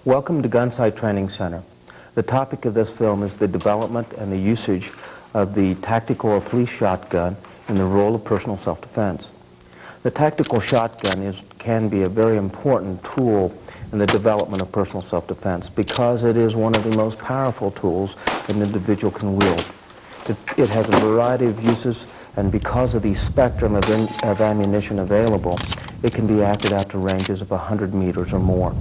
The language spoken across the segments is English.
Welcome to Gunsight Training Center. The topic of this film is the development and the usage of the tactical or police shotgun in the role of personal self-defense. The tactical shotgun can be a very important tool in the development of personal self-defense because it is one of the most powerful tools an individual can wield. It has a variety of uses, and because of the spectrum of ammunition available, it can be acted out to ranges of 100 meters or more.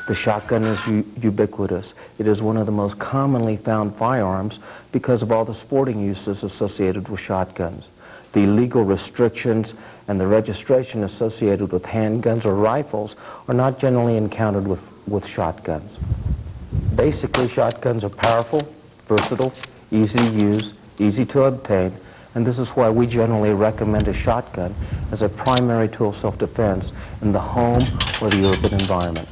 The shotgun is ubiquitous. It is one of the most commonly found firearms because of all the sporting uses associated with shotguns. The legal restrictions and the registration associated with handguns or rifles are not generally encountered with shotguns. Basically, shotguns are powerful, versatile, easy to use, easy to obtain, and this is why we generally recommend a shotgun as a primary tool of self-defense in the home or the urban environment.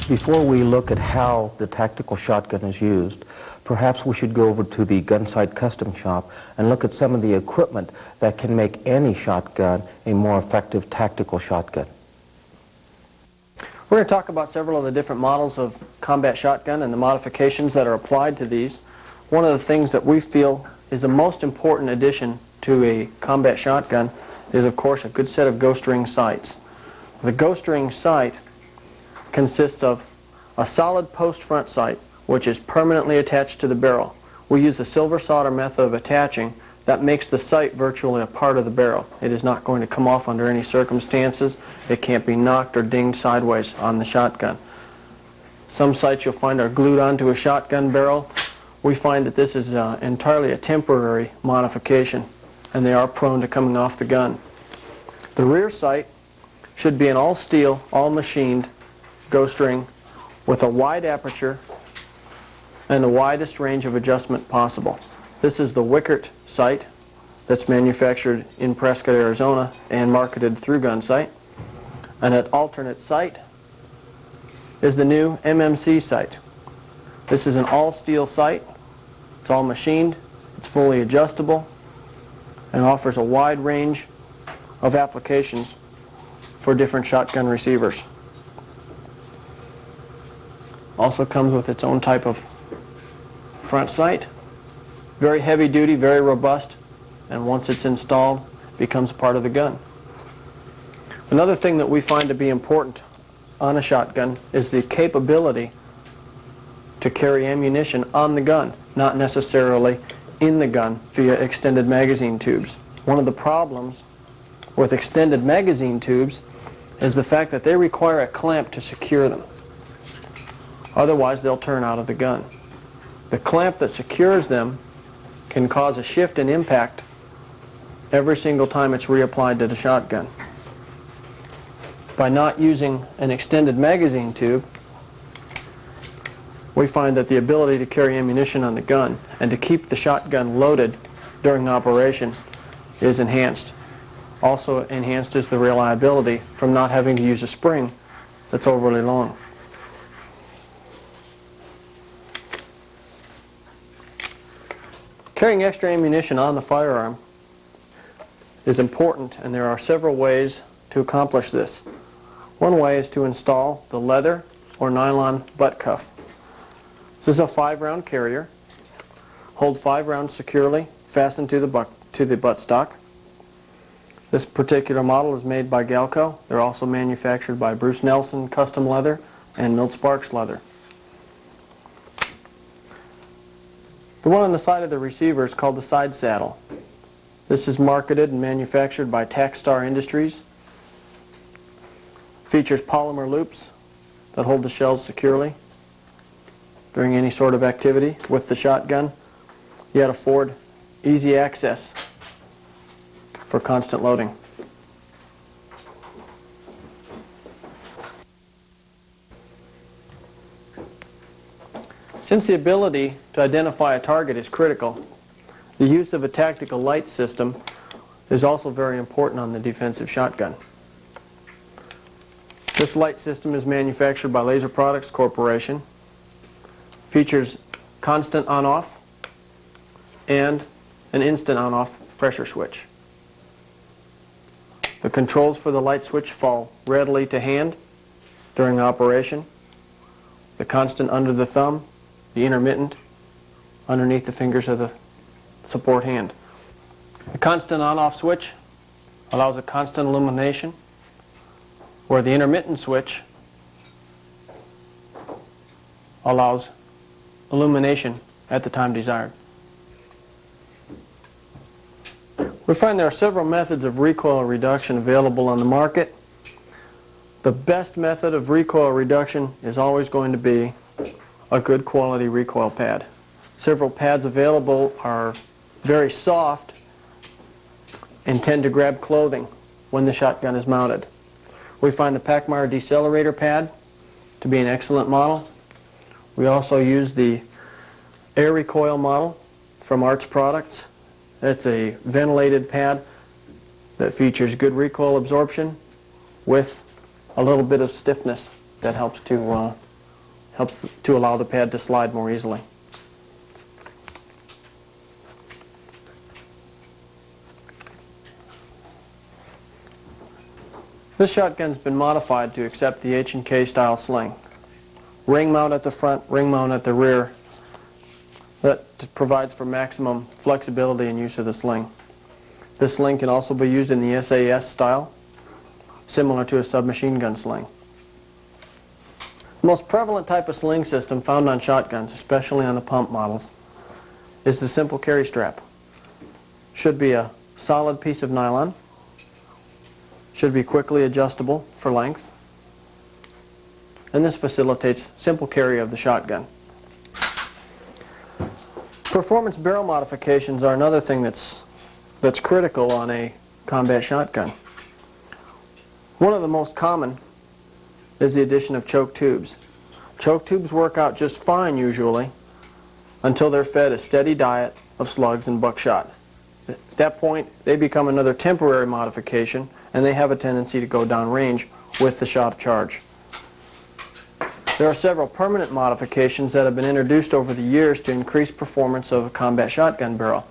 Before we look at how the tactical shotgun is used, perhaps we should go over to the Gunsight Custom Shop and look at some of the equipment that can make any shotgun a more effective tactical shotgun. We're going to talk about several of the different models of combat shotgun and the modifications that are applied to these. One of the things that we feel is the most important addition to a combat shotgun is, of course, a good set of ghost ring sights. The ghost ring sight consists of a solid post front sight which is permanently attached to the barrel. We use the silver solder method of attaching that makes the sight virtually a part of the barrel. It is not going to come off under any circumstances. It can't be knocked or dinged sideways on the shotgun. Some sights you'll find are glued onto a shotgun barrel. We find that this is entirely a temporary modification, and they are prone to coming off the gun. The rear sight should be an all steel, all machined ghost ring with a wide aperture and the widest range of adjustment possible. This is the Wickert sight that's manufactured in Prescott, Arizona and marketed through Gunsight. And an alternate sight is the new MMC sight. This is an all steel sight. It's all machined, it's fully adjustable, and offers a wide range of applications for different shotgun receivers. Also comes with its own type of front sight. Very heavy duty, very robust, and once it's installed, becomes a part of the gun. Another thing that we find to be important on a shotgun is the capability to carry ammunition on the gun, not necessarily in the gun via extended magazine tubes. One of the problems with extended magazine tubes is the fact that they require a clamp to secure them. Otherwise, they'll turn out of the gun. The clamp that secures them can cause a shift in impact every single time it's reapplied to the shotgun. By not using an extended magazine tube, we find that the ability to carry ammunition on the gun and to keep the shotgun loaded during operation is enhanced. Also enhanced is the reliability from not having to use a spring that's overly long. Carrying extra ammunition on the firearm is important, and there are several ways to accomplish this. One way is to install the leather or nylon butt cuff. This is a 5-round carrier. Holds 5 rounds securely fastened to the buttstock. This particular model is made by Galco. They're also manufactured by Bruce Nelson Custom Leather and Milt Sparks Leather. The one on the side of the receiver is called the side saddle. This is marketed and manufactured by Tacstar Industries. Features polymer loops that hold the shells securely during any sort of activity with the shotgun. Yet afford easy access for constant loading. Since the ability to identify a target is critical, the use of a tactical light system is also very important on the defensive shotgun. This light system is manufactured by Laser Products Corporation, features constant on-off and an instant on-off pressure switch. The controls for the light switch fall readily to hand during operation, the constant under the thumb, the intermittent underneath the fingers of the support hand. The constant on-off switch allows a constant illumination, where the intermittent switch allows illumination at the time desired. We find there are several methods of recoil reduction available on the market. The best method of recoil reduction is always going to be a good quality recoil pad. Several pads available are very soft and tend to grab clothing when the shotgun is mounted. We find the Pachmayr Decelerator pad to be an excellent model. We also use the Air Recoil model from Arts Products. It's a ventilated pad that features good recoil absorption with a little bit of stiffness that helps to allow the pad to slide more easily. This shotgun's been modified to accept the H&K style sling. Ring mount at the front, ring mount at the rear. That provides for maximum flexibility in use of the sling. This sling can also be used in the SAS style, similar to a submachine gun sling. The most prevalent type of sling system found on shotguns, especially on the pump models, is the simple carry strap. Should be a solid piece of nylon. Should be quickly adjustable for length. And this facilitates simple carry of the shotgun. Performance barrel modifications are another thing that's critical on a combat shotgun. One of the most common is the addition of choke tubes. Choke tubes work out just fine usually until they're fed a steady diet of slugs and buckshot. At that point, they become another temporary modification, and they have a tendency to go downrange with the shot charge. There are several permanent modifications that have been introduced over the years to increase performance of a combat shotgun barrel.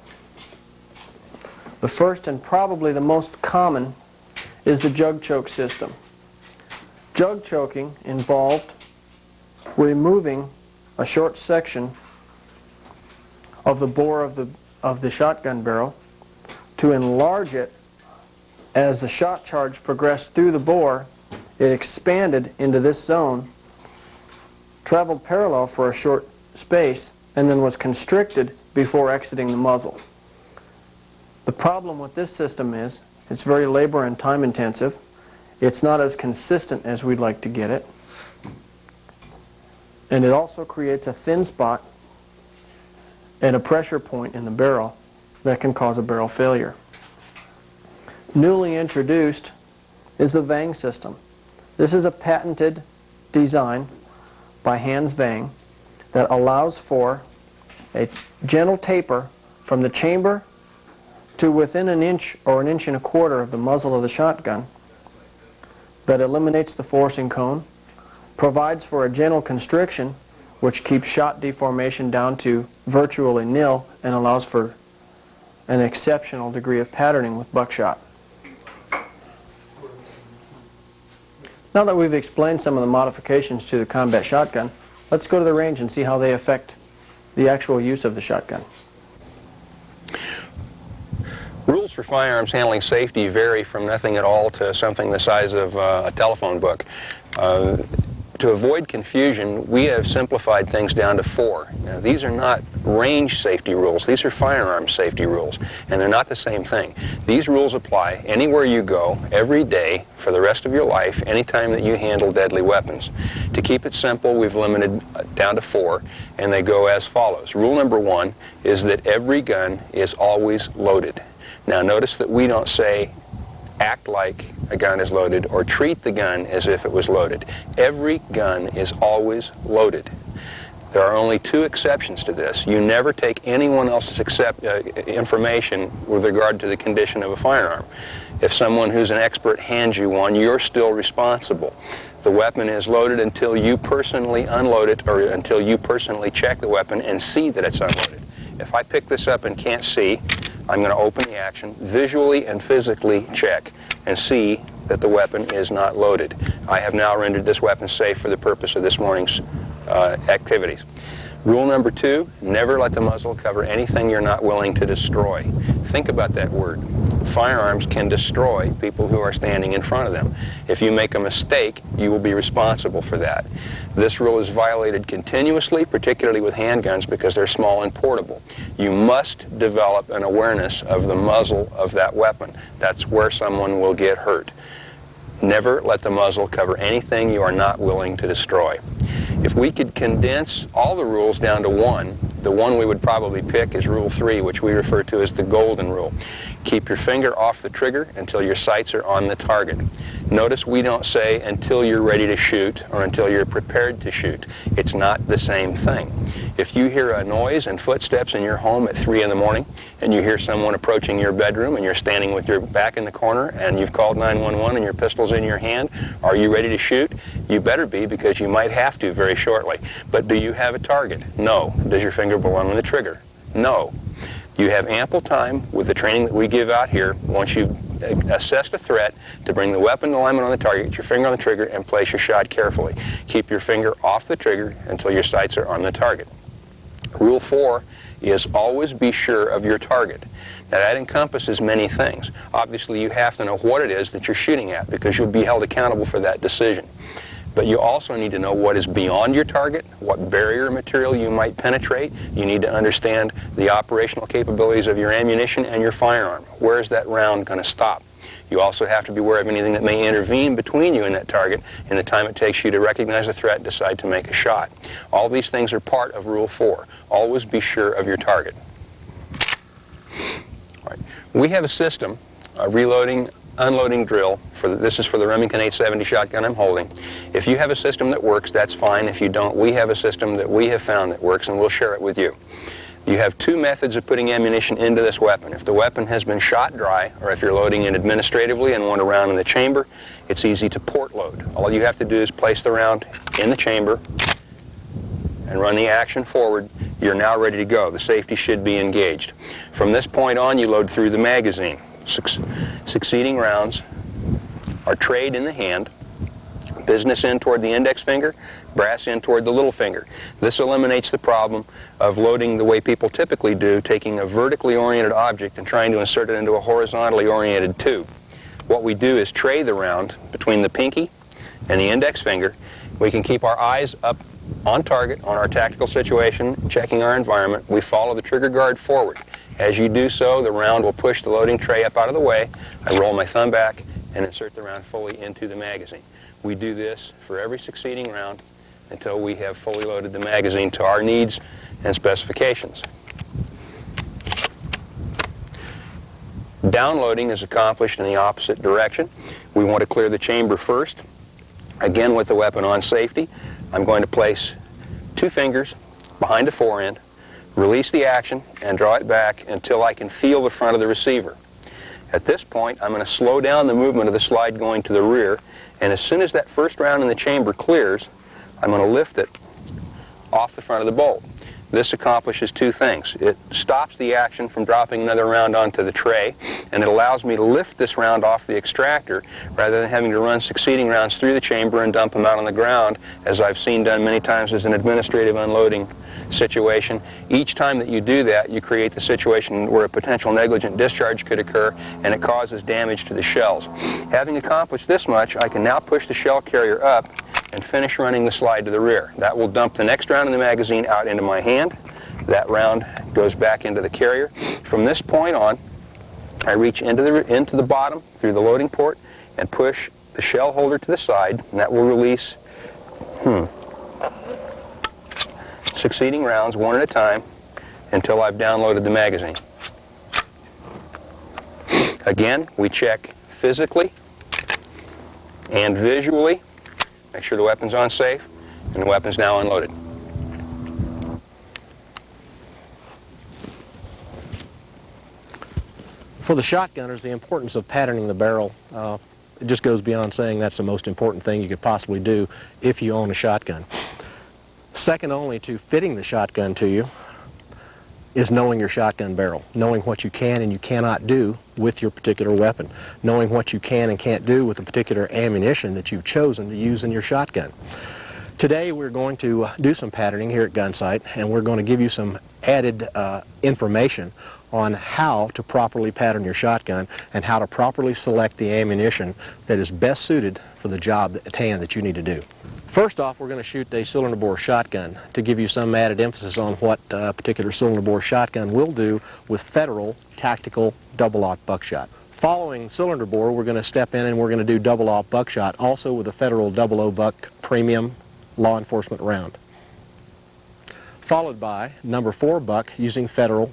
The first and probably the most common is the jug choke system. Jug choking involved removing a short section of the bore of the shotgun barrel to enlarge it. As the shot charge progressed through the bore, it expanded into this zone, traveled parallel for a short space, and then was constricted before exiting the muzzle. The problem with this system is it's very labor and time intensive. It's not as consistent as we'd like to get it. And it also creates a thin spot and a pressure point in the barrel that can cause a barrel failure. Newly introduced is the Vang system. This is a patented design by Hans Vang that allows for a gentle taper from the chamber to within an inch or an inch and a quarter of the muzzle of the shotgun that eliminates the forcing cone, provides for a gentle constriction which keeps shot deformation down to virtually nil and allows for an exceptional degree of patterning with buckshot. Now that we've explained some of the modifications to the combat shotgun, let's go to the range and see how they affect the actual use of the shotgun. Rules for firearms handling safety vary from nothing at all to something the size of a telephone book. To avoid confusion, we have simplified things down to 4. Now, these are not range safety rules. These are firearms safety rules, and they're not the same thing. These rules apply anywhere you go, every day, for the rest of your life, anytime that you handle deadly weapons. To keep it simple, we've limited down to 4, and they go as follows. Rule number 1 is that every gun is always loaded. Now, notice that we don't say act like a gun is loaded or treat the gun as if it was loaded. Every gun is always loaded. There are only 2 exceptions to this. You never take anyone else's information with regard to the condition of a firearm. If someone who's an expert hands you one, you're still responsible. The weapon is loaded until you personally unload it or until you personally check the weapon and see that it's unloaded. If I pick this up and can't see, I'm going to open the action, visually and physically check, and see that the weapon is not loaded. I have now rendered this weapon safe for the purpose of this morning's activities. Rule number 2, never let the muzzle cover anything you're not willing to destroy. Think about that word. Firearms can destroy people who are standing in front of them. If you make a mistake, you will be responsible for that. This rule is violated continuously, particularly with handguns, because they're small and portable. You must develop an awareness of the muzzle of that weapon. That's where someone will get hurt. Never let the muzzle cover anything you are not willing to destroy. If we could condense all the rules down to one, the one we would probably pick is Rule 3, which we refer to as the golden rule. Keep your finger off the trigger until your sights are on the target. Notice we don't say until you're ready to shoot or until you're prepared to shoot. It's not the same thing. If you hear a noise and footsteps in your home at 3 in the morning and you hear someone approaching your bedroom and you're standing with your back in the corner and you've called 911 and your pistol's in your hand, are you ready to shoot? You better be, because you might have to very shortly. But do you have a target? No. Does your finger belong on the trigger? No. You have ample time with the training that we give out here, once you've assessed a threat, to bring the weapon to alignment on the target, get your finger on the trigger, and place your shot carefully. Keep your finger off the trigger until your sights are on the target. Rule 4 is always be sure of your target. Now that encompasses many things. Obviously you have to know what it is that you're shooting at, because you'll be held accountable for that decision. But you also need to know what is beyond your target, what barrier material you might penetrate. You need to understand the operational capabilities of your ammunition and your firearm. Where is that round going to stop? You also have to be aware of anything that may intervene between you and that target in the time it takes you to recognize the threat and decide to make a shot. All these things are part of Rule 4. Always be sure of your target. All right. We have a system, a reloading, unloading drill. This is for the Remington 870 shotgun I'm holding. If you have a system that works, that's fine. If you don't, we have a system that we have found that works, and we'll share it with you. You have 2 methods of putting ammunition into this weapon. If the weapon has been shot dry, or if you're loading it administratively and want a round in the chamber, it's easy to port load. All you have to do is place the round in the chamber and run the action forward. You're now ready to go. The safety should be engaged. From this point on, you load through the magazine. Succeeding rounds are trayed in the hand, business in toward the index finger, brass in toward the little finger. This eliminates the problem of loading the way people typically do, taking a vertically oriented object and trying to insert it into a horizontally oriented tube. What we do is tray the round between the pinky and the index finger. We can keep our eyes up on target on our tactical situation, checking our environment. We follow the trigger guard forward. As you do so, the round will push the loading tray up out of the way. I roll my thumb back and insert the round fully into the magazine. We do this for every succeeding round until we have fully loaded the magazine to our needs and specifications. Downloading is accomplished in the opposite direction. We want to clear the chamber first. Again, with the weapon on safety, I'm going to place 2 fingers behind the forend, release the action, and draw it back until I can feel the front of the receiver. At this point, I'm going to slow down the movement of the slide going to the rear, and as soon as that first round in the chamber clears, I'm going to lift it off the front of the bolt. This accomplishes 2 things. It stops the action from dropping another round onto the tray, and it allows me to lift this round off the extractor rather than having to run succeeding rounds through the chamber and dump them out on the ground, as I've seen done many times as an administrative unloading situation. Each time that you do that, you create the situation where a potential negligent discharge could occur, and it causes damage to the shells. Having accomplished this much, I can now push the shell carrier up and finish running the slide to the rear. That will dump the next round in the magazine out into my hand. That round goes back into the carrier. From this point on, I reach into the bottom through the loading port and push the shell holder to the side, and that will release succeeding rounds one at a time until I've downloaded the magazine. Again, we check physically and visually, make sure the weapon's on safe, and the weapon's now unloaded. For the shotgunners, the importance of patterning the barrel, it just goes beyond saying that's the most important thing you could possibly do if you own a shotgun. Second only to fitting the shotgun to you is knowing your shotgun barrel, knowing what you can and you cannot do with your particular weapon, knowing what you can and can't do with the particular ammunition that you've chosen to use in your shotgun. Today we're going to do some patterning here at Gunsight, and we're going to give you some added information on how to properly pattern your shotgun and how to properly select the ammunition that is best suited for the job at hand that you need to do. First off, we're going to shoot a cylinder bore shotgun to give you some added emphasis on what a particular cylinder bore shotgun will do with Federal tactical double-aught buckshot. Following cylinder bore, we're going to step in and we're going to do double-aught buckshot, also with a Federal 00 Buck premium law enforcement round. Followed by number 4 buck using Federal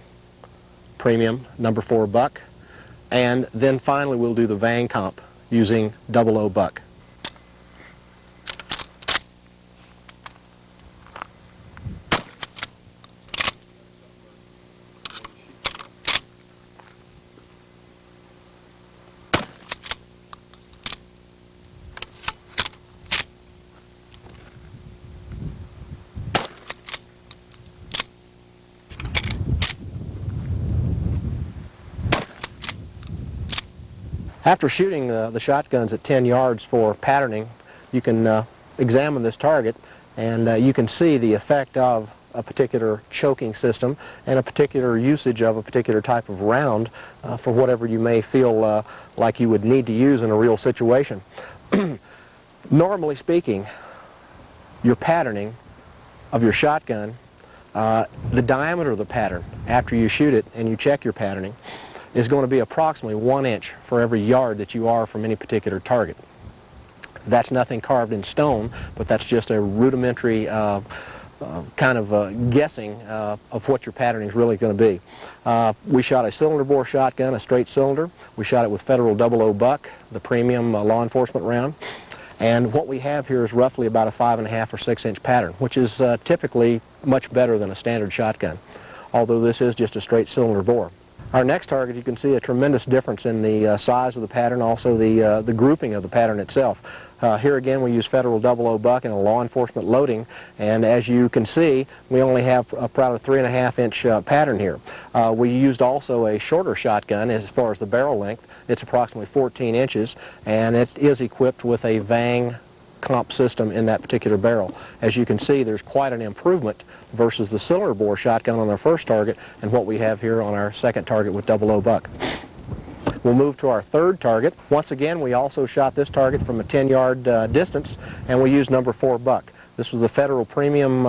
premium number 4 buck, and then finally we'll do the Vang comp using 00 Buck. After shooting the shotguns at 10 yards for patterning, you can examine this target, and you can see the effect of a particular choking system and a particular usage of a particular type of round for whatever you may feel like you would need to use in a real situation. Normally speaking, your patterning of your shotgun, the diameter of the pattern after you shoot it and you check your patterning, is going to be approximately 1 inch for every yard that you are from any particular target. That's nothing carved in stone, but that's just a rudimentary kind of guessing of what your patterning is really going to be. We shot a cylinder bore shotgun, a straight cylinder. We shot it with Federal 00 Buck, the premium law enforcement round. And what we have here is roughly about a 5.5 or 6 inch pattern, which is typically much better than a standard shotgun, although this is just a straight cylinder bore. Our next target, you can see a tremendous difference in the size of the pattern, also the grouping of the pattern itself. Here again we use Federal 00 Buck in a law enforcement loading, and as you can see we only have about a 3.5 inch pattern here. We used also a shorter shotgun as far as the barrel length. It's approximately 14 inches, and it is equipped with a Vang comp system in that particular barrel. As you can see, there's quite an improvement versus the cylinder bore shotgun on our first target and what we have here on our second target with 00 Buck. We'll move to our third target. Once again, we also shot this target from a 10-yard distance, and we used number 4 Buck. This was a Federal premium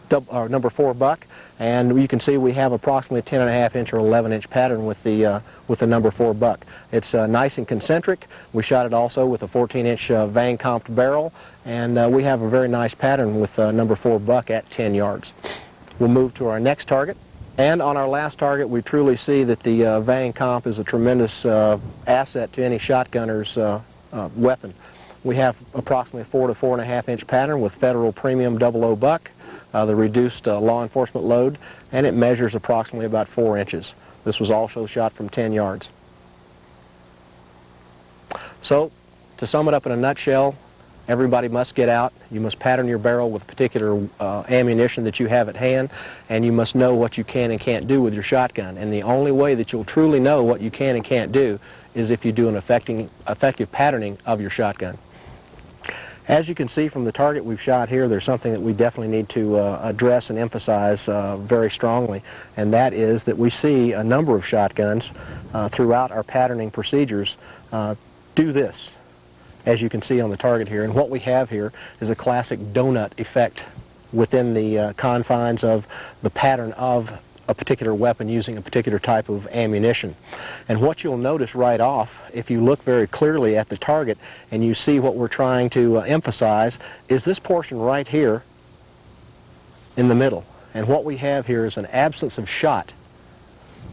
number 4 Buck, and you can see we have approximately a 10.5 inch or 11 inch pattern with the number 4 Buck. It's nice and concentric. We shot it also with a 14 inch Vang comped barrel, and we have a very nice pattern with number 4 Buck at 10 yards. We'll move to our next target. And on our last target, we truly see that the Vang comp is a tremendous asset to any shotgunner's weapon. We have approximately a 4 to 4.5 inch pattern with Federal premium 00 Buck, the reduced law enforcement load, and it measures approximately about 4 inches. This was also shot from 10 yards. So, to sum it up in a nutshell, everybody must get out. You must pattern your barrel with particular ammunition that you have at hand, and you must know what you can and can't do with your shotgun. And the only way that you'll truly know what you can and can't do is if you do an effective patterning of your shotgun. As you can see from the target we've shot here, there's something that we definitely need to address and emphasize very strongly, and that is that we see a number of shotguns throughout our patterning procedures do this, as you can see on the target here. And what we have here is a classic donut effect within the confines of the pattern of a particular weapon using a particular type of ammunition. And what you'll notice right off, if you look very clearly at the target and you see what we're trying to emphasize, is this portion right here in the middle. And what we have here is an absence of shot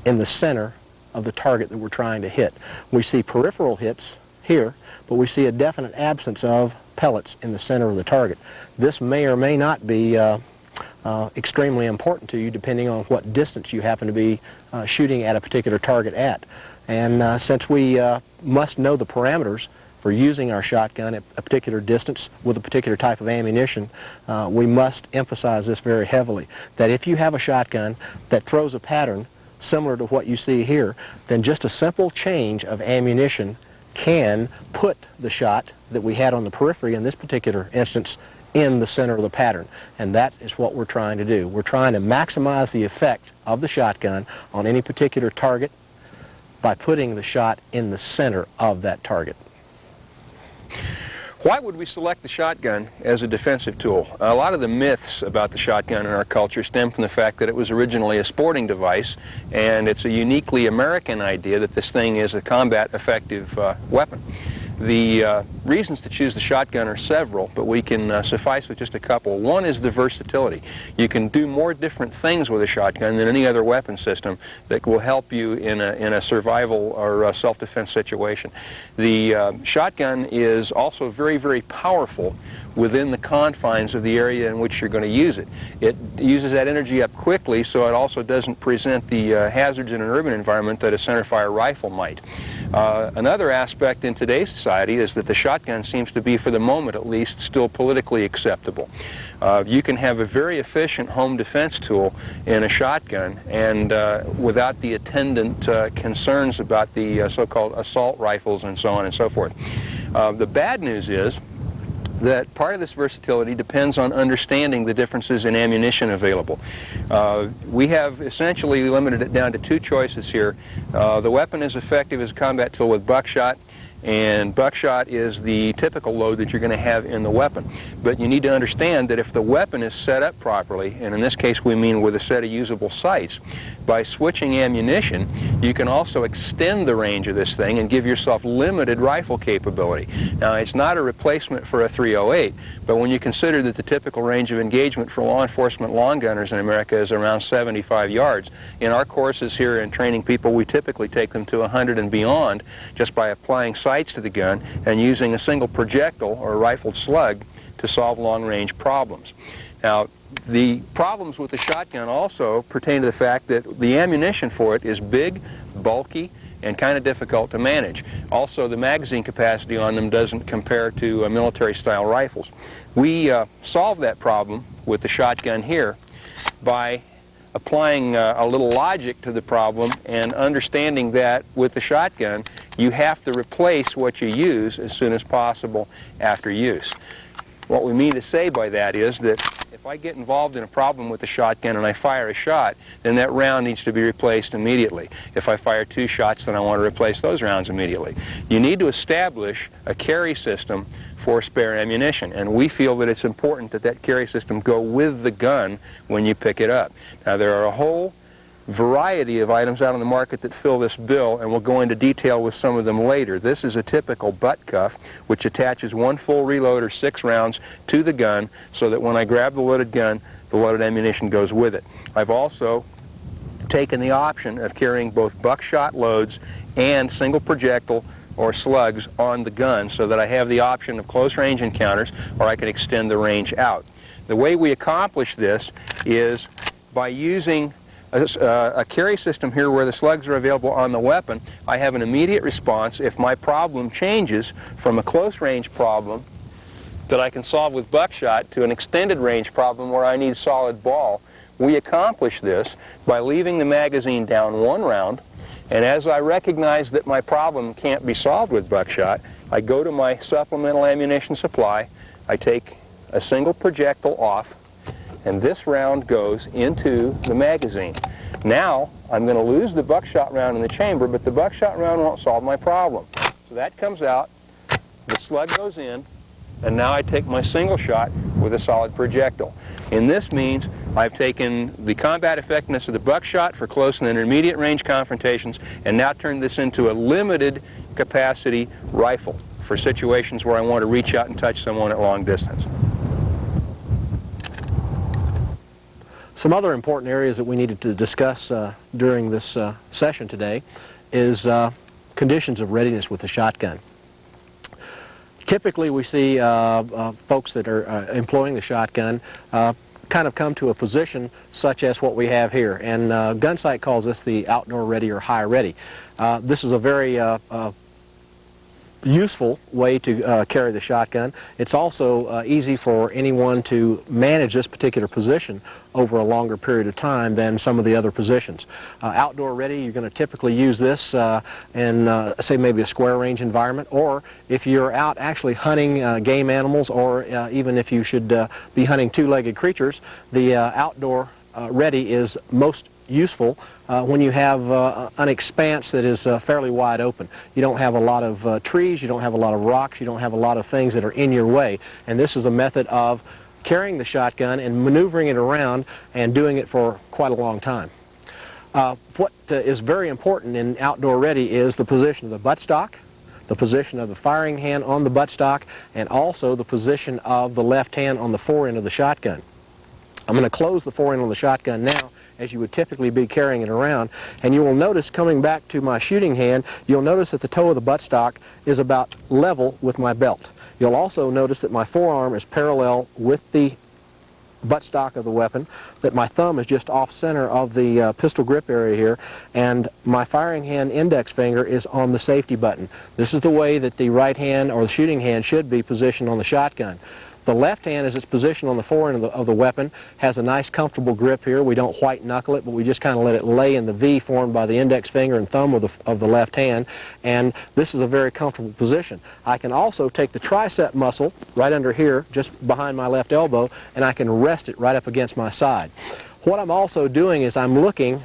in the center of the target that we're trying to hit. We see peripheral hits here, but we see a definite absence of pellets in the center of the target. This may or may not be extremely important to you depending on what distance you happen to be shooting at a particular target at. And since we must know the parameters for using our shotgun at a particular distance with a particular type of ammunition, we must emphasize this very heavily, that if you have a shotgun that throws a pattern similar to what you see here, then just a simple change of ammunition can put the shot that we had on the periphery in this particular instance in the center of the pattern. And that is what we're trying to do. We're trying to maximize the effect of the shotgun on any particular target by putting the shot in the center of that target. Why would we select the shotgun as a defensive tool? A lot of the myths about the shotgun in our culture stem from the fact that it was originally a sporting device, and it's a uniquely American idea that this thing is a combat effective weapon. The reasons to choose the shotgun are several, but we can suffice with just a couple. One is the versatility. You can do more different things with a shotgun than any other weapon system that will help you in a survival or self-defense situation. The shotgun is also very, very powerful within the confines of the area in which you're going to use it. It uses that energy up quickly, so it also doesn't present the hazards in an urban environment that a centerfire rifle might. Another aspect in today's society is that the shotgun seems to be, for the moment at least, still politically acceptable. You can have a very efficient home defense tool in a shotgun and without the attendant concerns about the so-called assault rifles and so on and so forth. The bad news is that part of this versatility depends on understanding the differences in ammunition available. We have essentially limited it down to two choices here. The weapon is effective as a combat tool with buckshot, and buckshot is the typical load that you're going to have in the weapon. But you need to understand that if the weapon is set up properly, and in this case we mean with a set of usable sights, by switching ammunition, you can also extend the range of this thing and give yourself limited rifle capability. Now, it's not a replacement for a .308, but when you consider that the typical range of engagement for law enforcement long gunners in America is around 75 yards, in our courses here in training people, we typically take them to 100 and beyond just by applying sights to the gun and using a single projectile or rifled slug to solve long-range problems. Now, the problems with the shotgun also pertain to the fact that the ammunition for it is big, bulky, and kind of difficult to manage. Also, the magazine capacity on them doesn't compare to military-style rifles. We solve that problem with the shotgun here by applying a little logic to the problem and understanding that with the shotgun, you have to replace what you use as soon as possible after use. What we mean to say by that is that if I get involved in a problem with the shotgun and I fire a shot, then that round needs to be replaced immediately. If I fire 2 shots, then I want to replace those rounds immediately. You need to establish a carry system for spare ammunition, and we feel that it's important that that carry system go with the gun when you pick it up. Now, there are a whole variety of items out on the market that fill this bill, and we'll go into detail with some of them later. This is a typical butt cuff, which attaches 1 full reload or 6 rounds to the gun so that when I grab the loaded gun, the loaded ammunition goes with it. I've also taken the option of carrying both buckshot loads and single projectile or slugs on the gun so that I have the option of close range encounters, or I can extend the range out. The way we accomplish this is by using a carry system here where the slugs are available on the weapon. I have an immediate response if my problem changes from a close range problem that I can solve with buckshot to an extended range problem where I need solid ball. We accomplish this by leaving the magazine down 1 round, and as I recognize that my problem can't be solved with buckshot, I go to my supplemental ammunition supply, I take a single projectile off, and this round goes into the magazine. Now, I'm going to lose the buckshot round in the chamber, but the buckshot round won't solve my problem. So that comes out, the slug goes in, and now I take my single shot with a solid projectile. And this means I've taken the combat effectiveness of the buckshot for close and intermediate range confrontations and now turned this into a limited capacity rifle for situations where I want to reach out and touch someone at long distance. Some other important areas that we needed to discuss during this session today is conditions of readiness with the shotgun. Typically we see folks that are employing the shotgun kind of come to a position such as what we have here, and Gunsight calls this the outdoor ready or high ready. This is a very useful way to carry the shotgun. It's also easy for anyone to manage this particular position over a longer period of time than some of the other positions. Outdoor ready, you're going to typically use this in, say, maybe a square range environment, or if you're out actually hunting game animals, or even if you should be hunting two-legged creatures, the outdoor ready is most useful when you have an expanse that is fairly wide open. You don't have a lot of trees, you don't have a lot of rocks, you don't have a lot of things that are in your way, and this is a method of carrying the shotgun and maneuvering it around and doing it for quite a long time. What is very important in outdoor ready is the position of the buttstock, the position of the firing hand on the buttstock, and also the position of the left hand on the forend of the shotgun. I'm going to close the forend on the shotgun now, as you would typically be carrying it around, and you will notice, coming back to my shooting hand, you'll notice that the toe of the buttstock is about level with my belt. You'll also notice that my forearm is parallel with the buttstock of the weapon, that my thumb is just off center of the pistol grip area here, and my firing hand index finger is on the safety button. This is the way that the right hand or the shooting hand should be positioned on the shotgun. The left hand, as it's positioned on the forend of the weapon, has a nice comfortable grip here. We don't white knuckle it, but we just kind of let it lay in the V formed by the index finger and thumb of the left hand, and this is a very comfortable position. I can also take the tricep muscle right under here, just behind my left elbow, and I can rest it right up against my side. What I'm also doing is I'm looking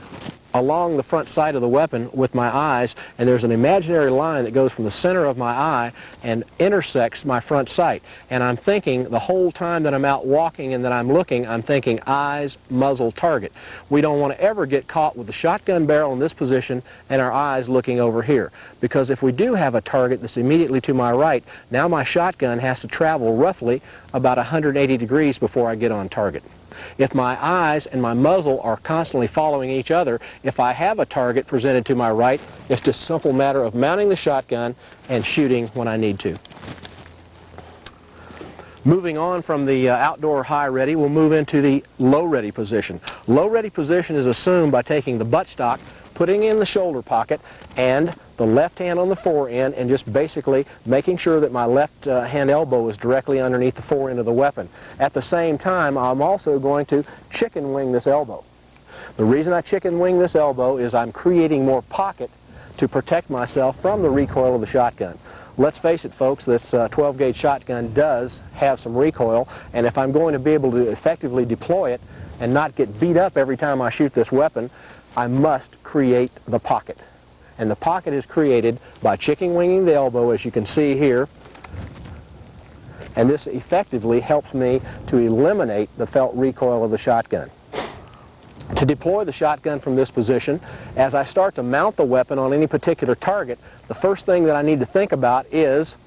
along the front sight of the weapon with my eyes, and there's an imaginary line that goes from the center of my eye and intersects my front sight. And I'm thinking the whole time that I'm out walking and that I'm looking, I'm thinking eyes, muzzle, target. We don't want to ever get caught with the shotgun barrel in this position and our eyes looking over here, because if we do have a target that's immediately to my right, now my shotgun has to travel roughly about 180 degrees before I get on target. If my eyes and my muzzle are constantly following each other, if I have a target presented to my right, it's just a simple matter of mounting the shotgun and shooting when I need to. Moving on from the outdoor high ready, we'll move into the low ready position. Low ready position is assumed by taking the buttstock, putting it in the shoulder pocket, and the left hand on the forend, and just basically making sure that my left hand elbow is directly underneath the forend of the weapon. At the same time, I'm also going to chicken wing this elbow. The reason I chicken wing this elbow is I'm creating more pocket to protect myself from the recoil of the shotgun. Let's face it, folks, this 12-gauge shotgun does have some recoil, and if I'm going to be able to effectively deploy it and not get beat up every time I shoot this weapon, I must create the pocket. And the pocket is created by chicken winging the elbow, as you can see here, and this effectively helps me to eliminate the felt recoil of the shotgun. To deploy the shotgun from this position, as I start to mount the weapon on any particular target, the first thing that I need to think about is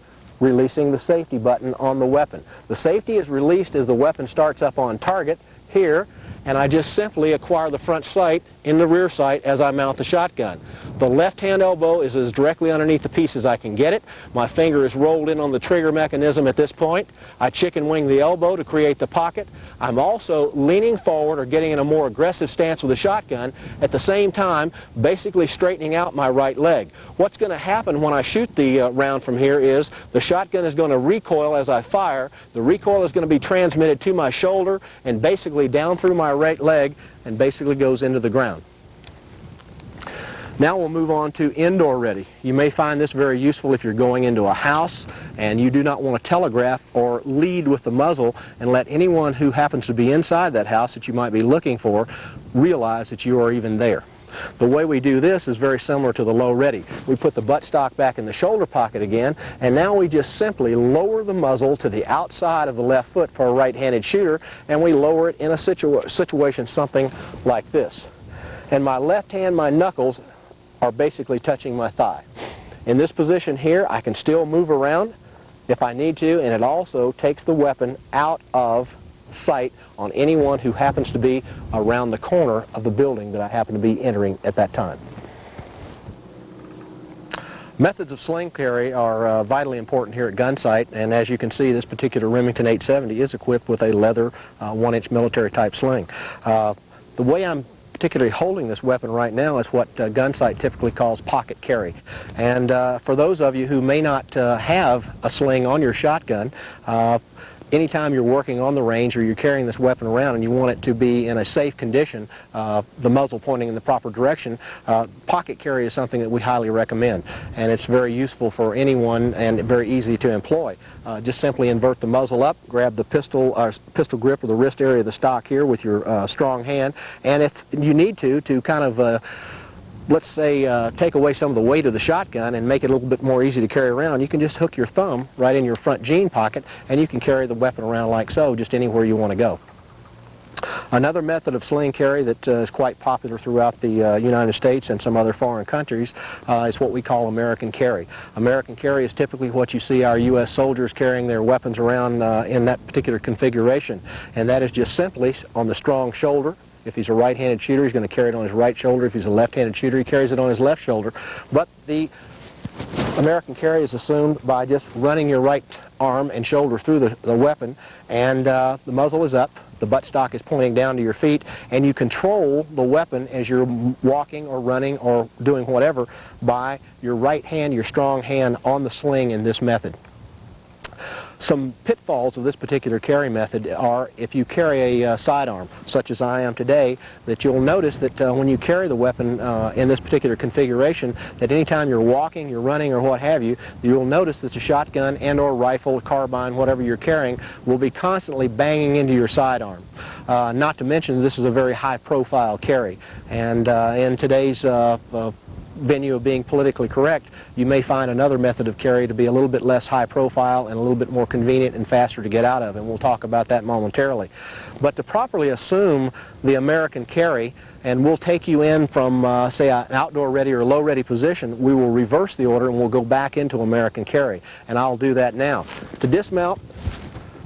releasing the safety button on the weapon. The safety is released as the weapon starts up on target here, and I just simply acquire the front sight in the rear sight as I mount the shotgun. The left hand elbow is as directly underneath the piece as I can get it. My finger is rolled in on the trigger mechanism at this point. I chicken wing the elbow to create the pocket. I'm also leaning forward or getting in a more aggressive stance with the shotgun, at the same time basically straightening out my right leg. What's going to happen when I shoot the round from here is the shotgun is going to recoil as I fire. The recoil is going to be transmitted to my shoulder and basically down through my right leg and basically goes into the ground. Now we'll move on to indoor ready. You may find this very useful if you're going into a house and you do not want to telegraph or lead with the muzzle and let anyone who happens to be inside that house that you might be looking for realize that you are even there. The way we do this is very similar to the low ready. We put the buttstock back in the shoulder pocket again, and now we just simply lower the muzzle to the outside of the left foot for a right-handed shooter, and we lower it in a situation something like this. And my left hand, my knuckles, are basically touching my thigh. In this position here, I can still move around if I need to, and it also takes the weapon out of sight on anyone who happens to be around the corner of the building that I happen to be entering at that time. Methods of sling carry are vitally important here at Gunsight, and as you can see, this particular Remington 870 is equipped with a leather 1-inch military type sling. The way I'm particularly holding this weapon right now is what Gunsight typically calls pocket carry. And for those of you who may not have a sling on your shotgun, anytime you're working on the range or you're carrying this weapon around and you want it to be in a safe condition, the muzzle pointing in the proper direction, pocket carry is something that we highly recommend. And it's very useful for anyone and very easy to employ. Just simply invert the muzzle up, grab the pistol grip or the wrist area of the stock here with your strong hand, and if you need to kind of let's say take away some of the weight of the shotgun and make it a little bit more easy to carry around, you can just hook your thumb right in your front jean pocket and you can carry the weapon around like so, just anywhere you want to go. Another method of sling carry that is quite popular throughout the United States and some other foreign countries is what we call American carry. American carry is typically what you see our U.S. soldiers carrying their weapons around in that particular configuration, and that is just simply on the strong shoulder. If he's a right-handed shooter, he's going to carry it on his right shoulder. If he's a left-handed shooter, he carries it on his left shoulder. But the American carry is assumed by just running your right arm and shoulder through the weapon, and the muzzle is up, the buttstock is pointing down to your feet, and you control the weapon as you're walking or running or doing whatever by your right hand, your strong hand on the sling in this method. Some pitfalls of this particular carry method are if you carry a sidearm, such as I am today, that you'll notice that when you carry the weapon in this particular configuration, that anytime you're walking, you're running, or what have you, you'll notice that the shotgun and or rifle, carbine, whatever you're carrying, will be constantly banging into your sidearm. Not to mention this is a very high-profile carry, and in today's venue of being politically correct, you may find another method of carry to be a little bit less high profile and a little bit more convenient and faster to get out of, and we'll talk about that momentarily. But to properly assume the American carry, and we'll take you in from, say, an outdoor ready or low ready position, we will reverse the order and we'll go back into American carry, and I'll do that now. To dismount,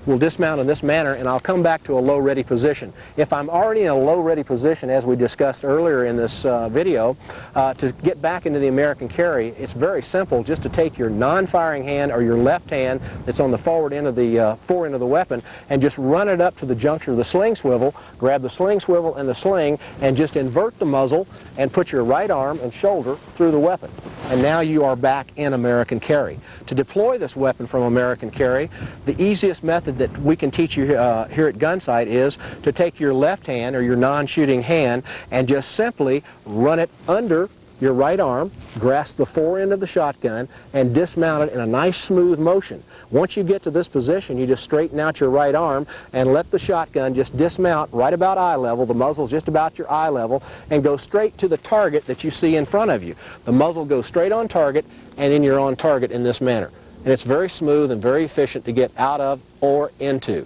we'll dismount in this manner, and I'll come back to a low ready position. If I'm already in a low ready position, as we discussed earlier in this video, to get back into the American carry, it's very simple just to take your non-firing hand or your left hand that's on the forward end of the fore end of the weapon and just run it up to the juncture of the sling swivel, grab the sling swivel and the sling, and just invert the muzzle and put your right arm and shoulder through the weapon. And now you are back in American carry. To deploy this weapon from American carry, the easiest method that we can teach you here at Gunsight is to take your left hand or your non-shooting hand and just simply run it under your right arm, grasp the fore end of the shotgun, and dismount it in a nice smooth motion. Once you get to this position, you just straighten out your right arm and let the shotgun just dismount right about eye level. The muzzle's just about your eye level, and go straight to the target that you see in front of you. The muzzle goes straight on target, and then you're on target in this manner. And it's very smooth and very efficient to get out of or into.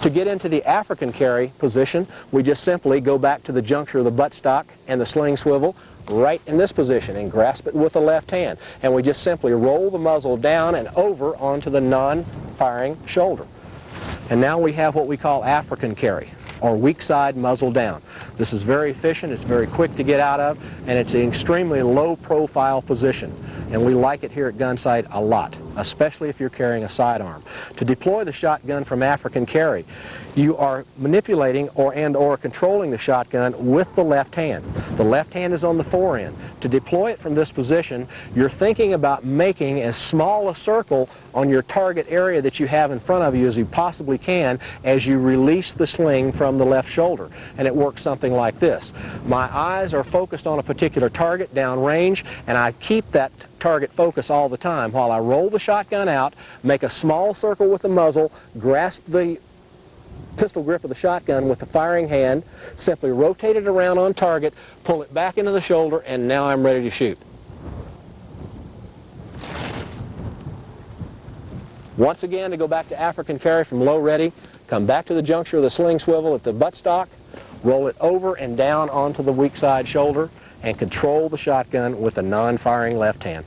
To get into the African carry position, we just simply go back to the juncture of the buttstock and the sling swivel right in this position and grasp it with the left hand. And we just simply roll the muzzle down and over onto the non-firing shoulder. And now we have what we call African carry, or weak side muzzle down. This is very efficient, it's very quick to get out of, and it's an extremely low profile position. And we like it here at Gunsight a lot, especially if you're carrying a sidearm. To deploy the shotgun from African carry, you are manipulating or controlling the shotgun with the left hand. The left hand is on the fore end. To deploy it from this position, you're thinking about making as small a circle on your target area that you have in front of you as you possibly can as you release the sling from the left shoulder. And it works something like this. My eyes are focused on a particular target downrange, and I keep that target focus all the time while I roll the shotgun out, make a small circle with the muzzle, grasp the pistol grip of the shotgun with the firing hand, simply rotate it around on target, pull it back into the shoulder, and now I'm ready to shoot. Once again, to go back to African carry from low ready, come back to the juncture of the sling swivel at the buttstock, roll it over and down onto the weak side shoulder, and control the shotgun with a non-firing left hand.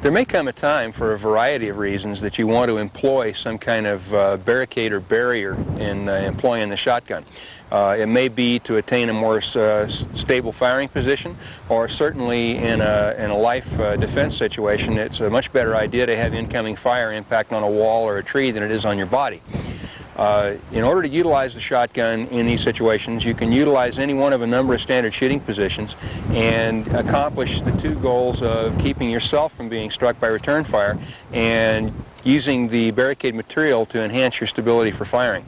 There may come a time, for a variety of reasons, that you want to employ some kind of barricade or barrier in employing the shotgun. It may be to attain a more stable firing position, or certainly in a life defense situation, it's a much better idea to have incoming fire impact on a wall or a tree than it is on your body. In order to utilize the shotgun in these situations, you can utilize any one of a number of standard shooting positions and accomplish the two goals of keeping yourself from being struck by return fire and using the barricade material to enhance your stability for firing.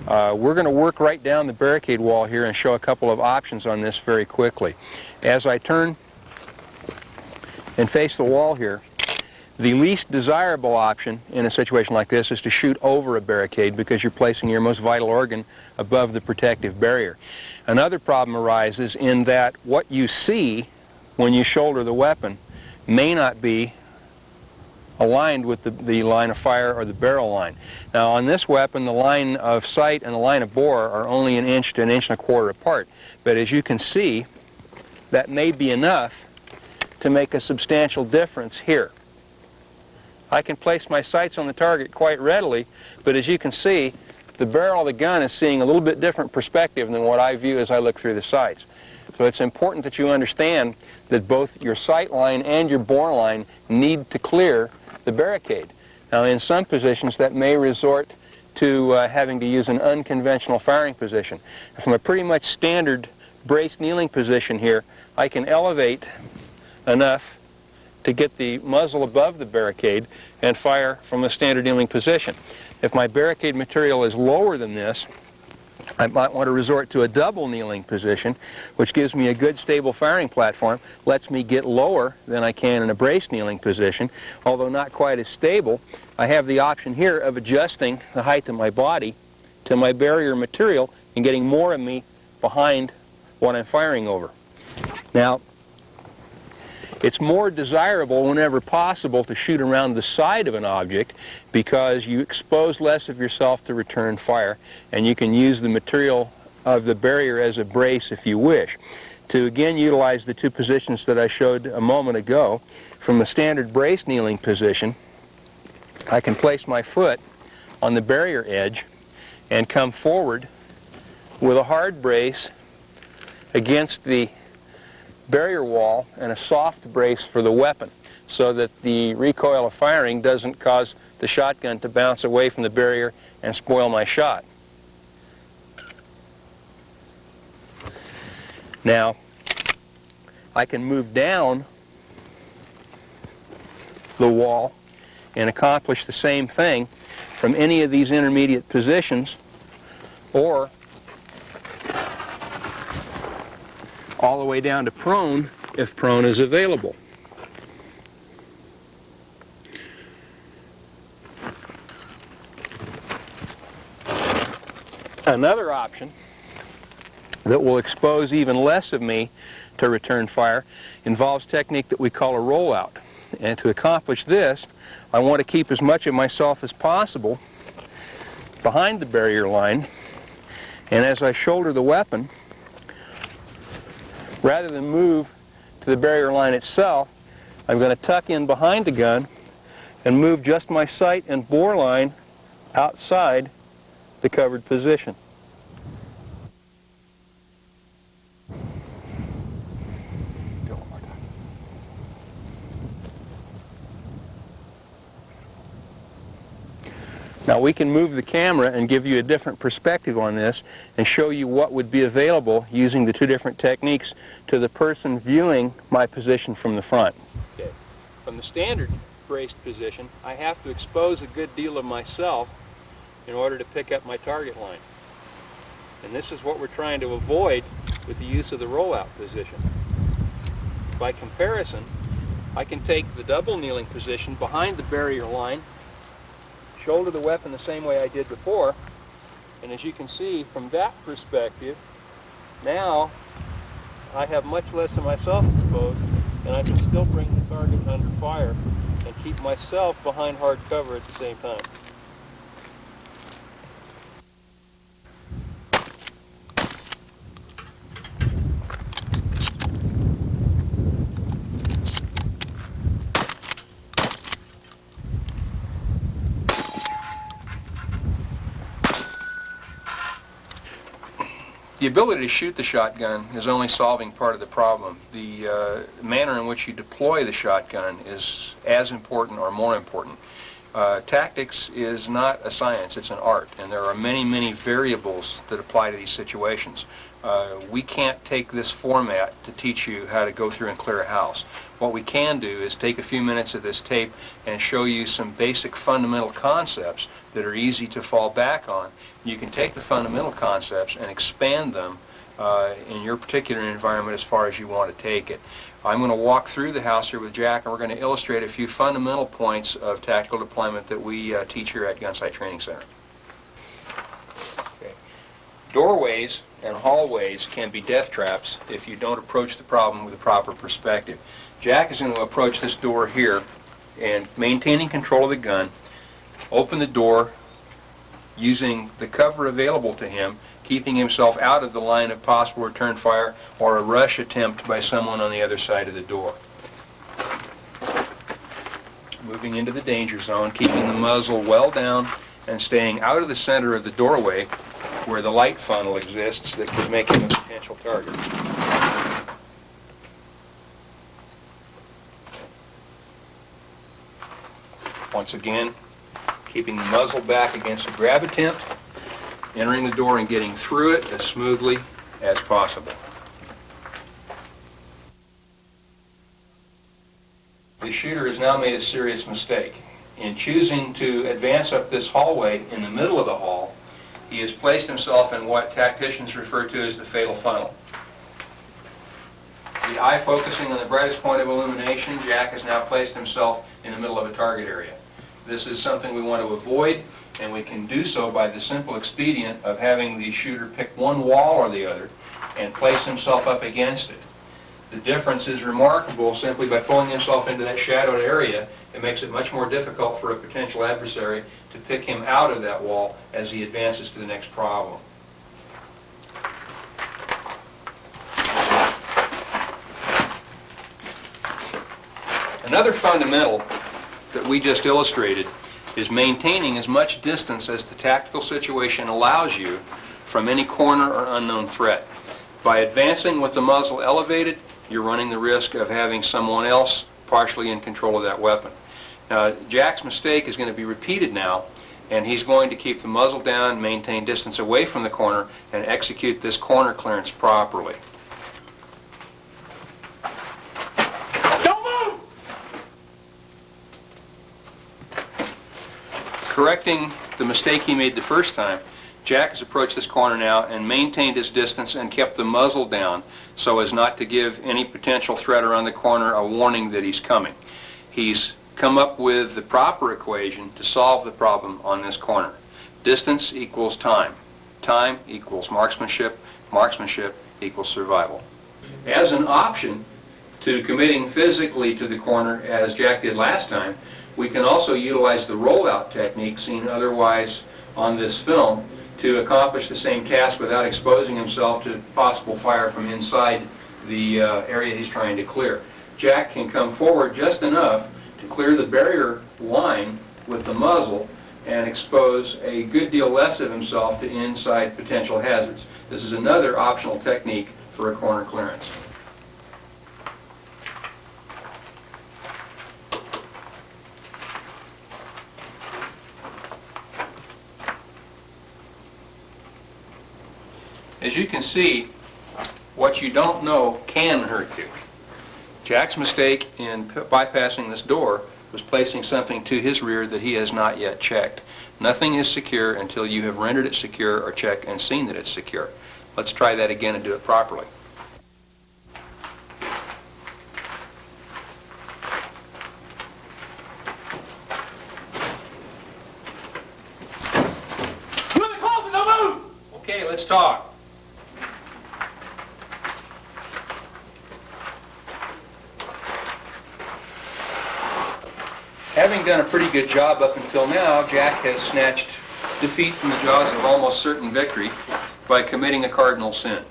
We're going to work right down the barricade wall here and show a couple of options on this very quickly. As I turn and face the wall here, the least desirable option in a situation like this is to shoot over a barricade because you're placing your most vital organ above the protective barrier. Another problem arises in that what you see when you shoulder the weapon may not be aligned with the line of fire or the barrel line. Now on this weapon, the line of sight and the line of bore are only an inch to an inch and a quarter apart. But as you can see, that may be enough to make a substantial difference here. I can place my sights on the target quite readily, but as you can see, the barrel of the gun is seeing a little bit different perspective than what I view as I look through the sights. So it's important that you understand that both your sight line and your bore line need to clear the barricade. Now in some positions that may resort to having to use an unconventional firing position. From a pretty much standard braced kneeling position here, I can elevate enough to get the muzzle above the barricade and fire from a standard kneeling position. If my barricade material is lower than this, I might want to resort to a double kneeling position, which gives me a good stable firing platform, lets me get lower than I can in a braced kneeling position. Although not quite as stable, I have the option here of adjusting the height of my body to my barrier material and getting more of me behind what I'm firing over. Now, it's more desirable whenever possible to shoot around the side of an object because you expose less of yourself to return fire and you can use the material of the barrier as a brace if you wish. To again utilize the two positions that I showed a moment ago, from the standard brace kneeling position, I can place my foot on the barrier edge and come forward with a hard brace against the barrier wall and a soft brace for the weapon so that the recoil of firing doesn't cause the shotgun to bounce away from the barrier and spoil my shot. Now, I can move down the wall and accomplish the same thing from any of these intermediate positions, or all the way down to prone if prone is available. Another option that will expose even less of me to return fire involves a technique that we call a rollout. And to accomplish this, I want to keep as much of myself as possible behind the barrier line, and as I shoulder the weapon, rather than move to the barrier line itself, I'm going to tuck in behind the gun and move just my sight and bore line outside the covered position. Now we can move the camera and give you a different perspective on this and show you what would be available using the two different techniques to the person viewing my position from the front. Okay. From the standard braced position, I have to expose a good deal of myself in order to pick up my target line. And this is what we're trying to avoid with the use of the rollout position. By comparison, I can take the double kneeling position behind the barrier line, shoulder the weapon the same way I did before, and as you can see from that perspective, now I have much less of myself exposed, and I can still bring the target under fire and keep myself behind hard cover at the same time. The ability to shoot the shotgun is only solving part of the problem. The manner in which you deploy the shotgun is as important or more important. Tactics is not a science, it's an art, and there are many, many variables that apply to these situations. We can't take this format to teach you how to go through and clear a house. What we can do is take a few minutes of this tape and show you some basic fundamental concepts that are easy to fall back on. You can take the fundamental concepts and expand them in your particular environment as far as you want to take it. I'm going to walk through the house here with Jack, and we're going to illustrate a few fundamental points of tactical deployment that we teach here at Gunsight Training Center. Okay. Doorways and hallways can be death traps if you don't approach the problem with a proper perspective. Jack is going to approach this door here and, maintaining control of the gun, open the door using the cover available to him, keeping himself out of the line of possible return fire or a rush attempt by someone on the other side of the door. Moving into the danger zone, keeping the muzzle well down and staying out of the center of the doorway where the light funnel exists that could make him a potential target. Once again, keeping the muzzle back against a grab attempt, entering the door and getting through it as smoothly as possible. The shooter has now made a serious mistake. In choosing to advance up this hallway in the middle of the hall, he has placed himself in what tacticians refer to as the fatal funnel. The eye focusing on the brightest point of illumination, Jack has now placed himself in the middle of a target area. This is something we want to avoid, and we can do so by the simple expedient of having the shooter pick one wall or the other and place himself up against it. The difference is remarkable. Simply by pulling himself into that shadowed area, it makes it much more difficult for a potential adversary to pick him out of that wall as he advances to the next problem. Another fundamental that we just illustrated is maintaining as much distance as the tactical situation allows you from any corner or unknown threat. By advancing with the muzzle elevated, you're running the risk of having someone else partially in control of that weapon. Now, Jack's mistake is going to be repeated now, and he's going to keep the muzzle down, maintain distance away from the corner, and execute this corner clearance properly. Don't move! Correcting the mistake he made the first time, Jack has approached this corner now and maintained his distance and kept the muzzle down so as not to give any potential threat around the corner a warning that he's coming. He's come up with the proper equation to solve the problem on this corner. Distance equals time. Time equals marksmanship. Marksmanship equals survival. As an option to committing physically to the corner, as Jack did last time, we can also utilize the rollout technique seen otherwise on this film to accomplish the same task without exposing himself to possible fire from inside the area he's trying to clear. Jack can come forward just enough to clear the barrier line with the muzzle and expose a good deal less of himself to inside potential hazards. This is another optional technique for a corner clearance. As you can see, what you don't know can hurt you. Jack's mistake in bypassing this door was placing something to his rear that he has not yet checked. Nothing is secure until you have rendered it secure or checked and seen that it's secure. Let's try that again and do it properly. You're the closet, don't move! Okay, let's talk. Having done a pretty good job up until now, Jack has snatched defeat from the jaws of almost certain victory by committing a cardinal sin.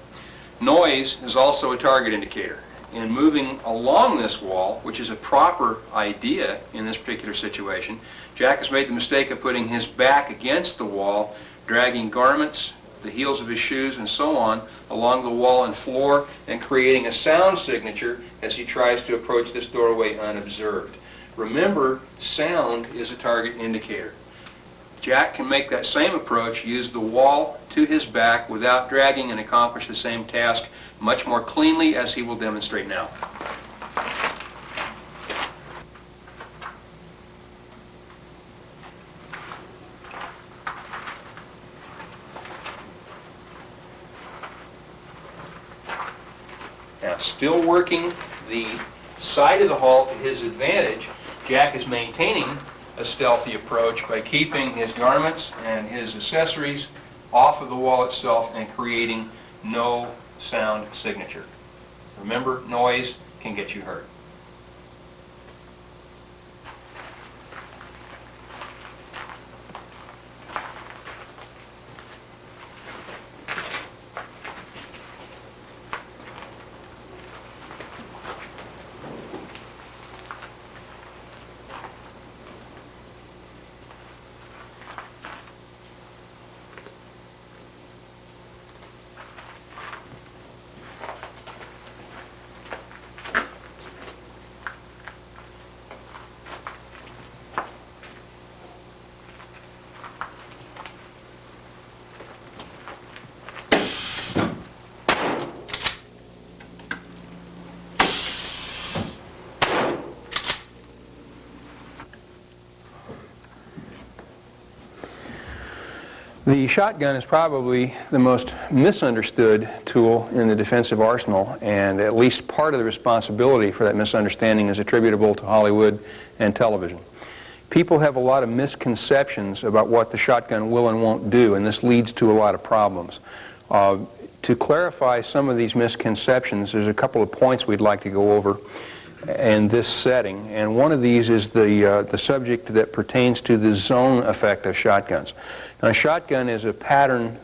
Noise is also a target indicator. In moving along this wall, which is a proper idea in this particular situation, Jack has made the mistake of putting his back against the wall, dragging garments, the heels of his shoes, and so on along the wall and floor, and creating a sound signature as he tries to approach this doorway unobserved. Remember, sound is a target indicator. Jack can make that same approach, use the wall to his back without dragging, and accomplish the same task much more cleanly, as he will demonstrate now. Now, still working the side of the hall to his advantage, Jack is maintaining a stealthy approach by keeping his garments and his accessories off of the wall itself and creating no sound signature. Remember, noise can get you hurt. The shotgun is probably the most misunderstood tool in the defensive arsenal, and at least part of the responsibility for that misunderstanding is attributable to Hollywood and television. People have a lot of misconceptions about what the shotgun will and won't do, and this leads to a lot of problems. To clarify some of these misconceptions, there's a couple of points we'd like to go over in this setting, and one of these is the subject that pertains to the zone effect of shotguns. Now, a shotgun is a pattern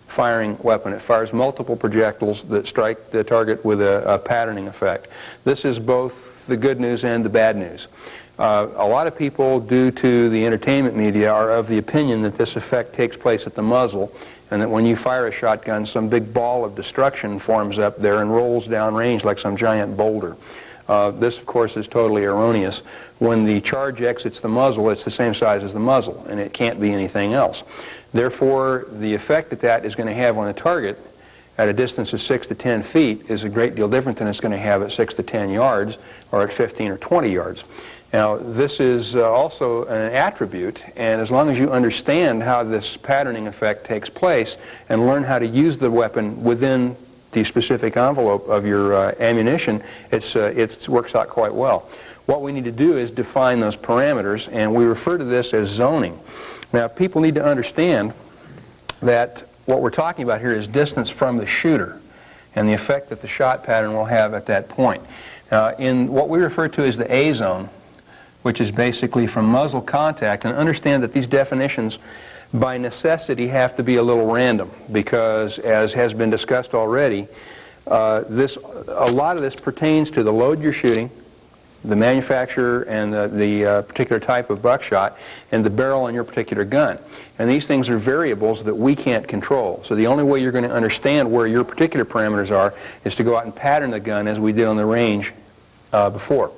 firing weapon. It fires multiple projectiles that strike the target with a patterning effect. This is both the good news and the bad news. A lot of people, due to the entertainment media, are of the opinion that this effect takes place at the muzzle, and that when you fire a shotgun, some big ball of destruction forms up there and rolls down range like some giant boulder. This, of course, is totally erroneous. When the charge exits the muzzle, it's the same size as the muzzle, and it can't be anything else. Therefore, the effect that that is going to have on a target at a distance of 6 to 10 feet is a great deal different than it's going to have at 6 to 10 yards or at 15 or 20 yards. Now, this is also an attribute, and as long as you understand how this patterning effect takes place and learn how to use the weapon within the specific envelope of your ammunition, it works out quite well. What we need to do is define those parameters, and we refer to this as zoning. Now, people need to understand that what we're talking about here is distance from the shooter and the effect that the shot pattern will have at that point. In what we refer to as the A zone, which is basically from muzzle contact, and understand that these definitions by necessity have to be a little random, because as has been discussed already, a lot of this pertains to the load you're shooting, the manufacturer and the particular type of buckshot, and the barrel on your particular gun. And these things are variables that we can't control. So the only way you're going to understand where your particular parameters are is to go out and pattern the gun as we did on the range before.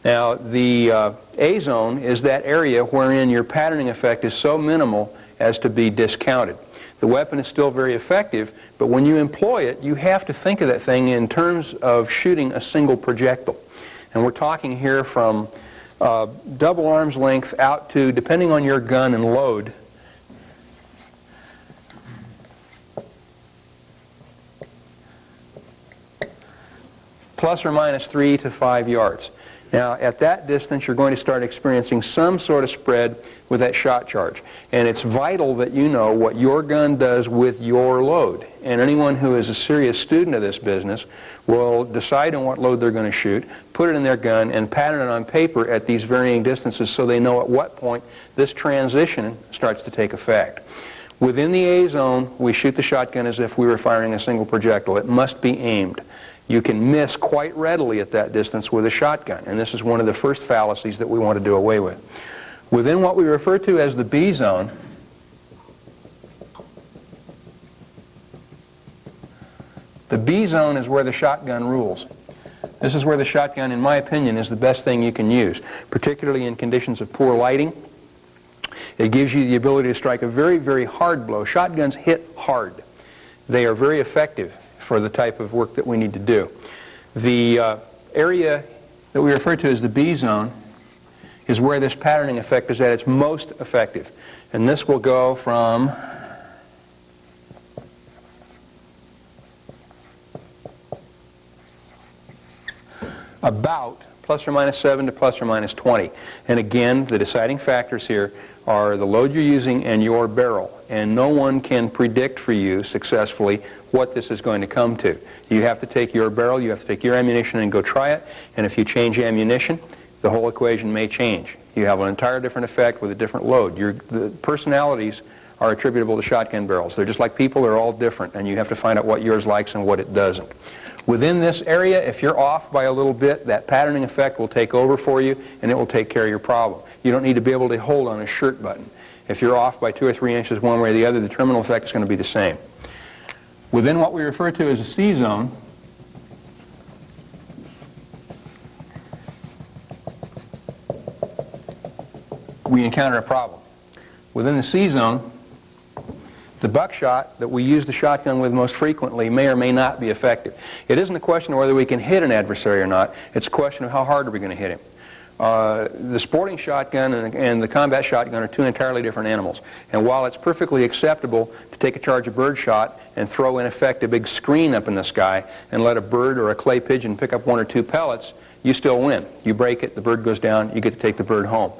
Now, the A zone is that area wherein your patterning effect is so minimal as to be discounted. The weapon is still very effective, but when you employ it, you have to think of that thing in terms of shooting a single projectile. And we're talking here from double arm's length out to, depending on your gun and load, plus or minus 3 to 5 yards. Now, at that distance, you're going to start experiencing some sort of spread with that shot charge. And it's vital that you know what your gun does with your load. And anyone who is a serious student of this business will decide on what load they're going to shoot, put it in their gun, and pattern it on paper at these varying distances so they know at what point this transition starts to take effect. Within the A zone, we shoot the shotgun as if we were firing a single projectile. It must be aimed. You can miss quite readily at that distance with a shotgun, and this is one of the first fallacies that we want to do away with. Within what we refer to as the B zone, the B zone is where the shotgun rules. This is where the shotgun, in my opinion, is the best thing you can use, particularly in conditions of poor lighting. It gives you the ability to strike a very, very hard blow. Shotguns hit hard. They are very effective for the type of work that we need to do. The area that we refer to as the B zone is where this patterning effect is at its most effective. And this will go from about plus or minus 7 to plus or minus 20. And again, the deciding factors here are the load you're using and your barrel. And no one can predict for you successfully what this is going to come to. You have to take your barrel, you have to take your ammunition and go try it. And if you change ammunition, the whole equation may change. You have an entirely different effect with a different load. The personalities are attributable to shotgun barrels. They're just like people, they're all different, and you have to find out what yours likes and what it doesn't. Within this area, if you're off by a little bit, that patterning effect will take over for you, and it will take care of your problem. You don't need to be able to hold on a shirt button. If you're off by 2 or 3 inches one way or the other, the terminal effect is going to be the same. Within what we refer to as a C zone, we encounter a problem. Within the C zone, the buckshot that we use the shotgun with most frequently may or may not be effective. It isn't a question of whether we can hit an adversary or not. It's a question of how hard are we going to hit him. The sporting shotgun and the combat shotgun are two entirely different animals. And while it's perfectly acceptable to take a charge of birdshot and throw in effect a big screen up in the sky and let a bird or a clay pigeon pick up 1 or 2 pellets, you still win. You break it, the bird goes down, you get to take the bird home.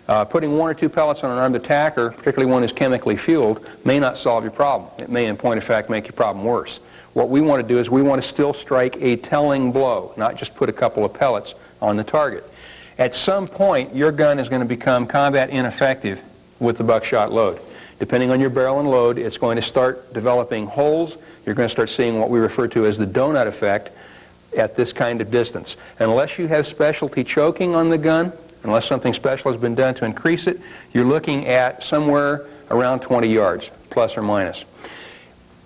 Putting 1 or 2 pellets on an armed attacker, particularly one that's chemically fueled, may not solve your problem. It may, in point of fact, make your problem worse. What we want to do is we want to still strike a telling blow, not just put a couple of pellets on the target. At some point, your gun is going to become combat ineffective with the buckshot load. Depending on your barrel and load, it's going to start developing holes. You're going to start seeing what we refer to as the donut effect at this kind of distance. Unless you have specialty choking on the gun, unless something special has been done to increase it, you're looking at somewhere around 20 yards, plus or minus.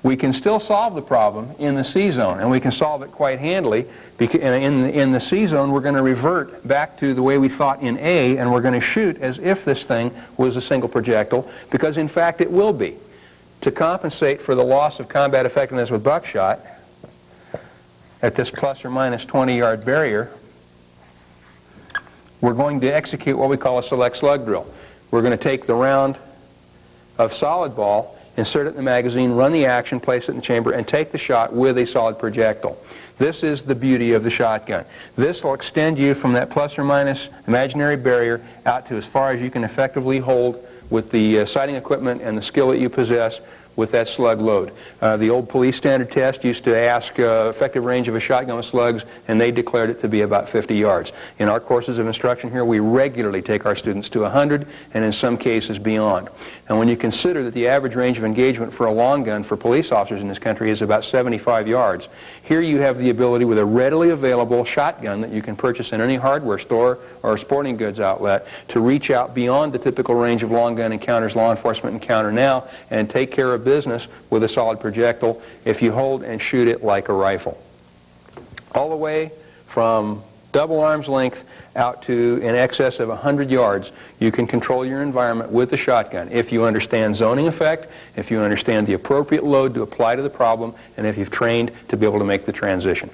We can still solve the problem in the C zone, and we can solve it quite handily. In the C zone, we're going to revert back to the way we thought in A, and we're going to shoot as if this thing was a single projectile, because in fact it will be. To compensate for the loss of combat effectiveness with buckshot at this plus or minus 20-yard barrier, we're going to execute what we call a select slug drill. We're going to take the round of solid ball, insert it in the magazine, run the action, place it in the chamber, and take the shot with a solid projectile. This is the beauty of the shotgun. This will extend you from that plus or minus imaginary barrier out to as far as you can effectively hold with the sighting equipment and the skill that you possess with that slug load. The old police standard test used to ask effective range of a shotgun with slugs, and they declared it to be about 50 yards. In our courses of instruction here, we regularly take our students to 100, and in some cases beyond. And when you consider that the average range of engagement for a long gun for police officers in this country is about 75 yards, here you have the ability with a readily available shotgun that you can purchase in any hardware store or sporting goods outlet to reach out beyond the typical range of long gun encounters law enforcement encounter now and take care of business with a solid projectile if you hold and shoot it like a rifle. All the way from double arm's length out to in excess of 100 yards, you can control your environment with the shotgun if you understand zoning effect, if you understand the appropriate load to apply to the problem, and if you've trained to be able to make the transition.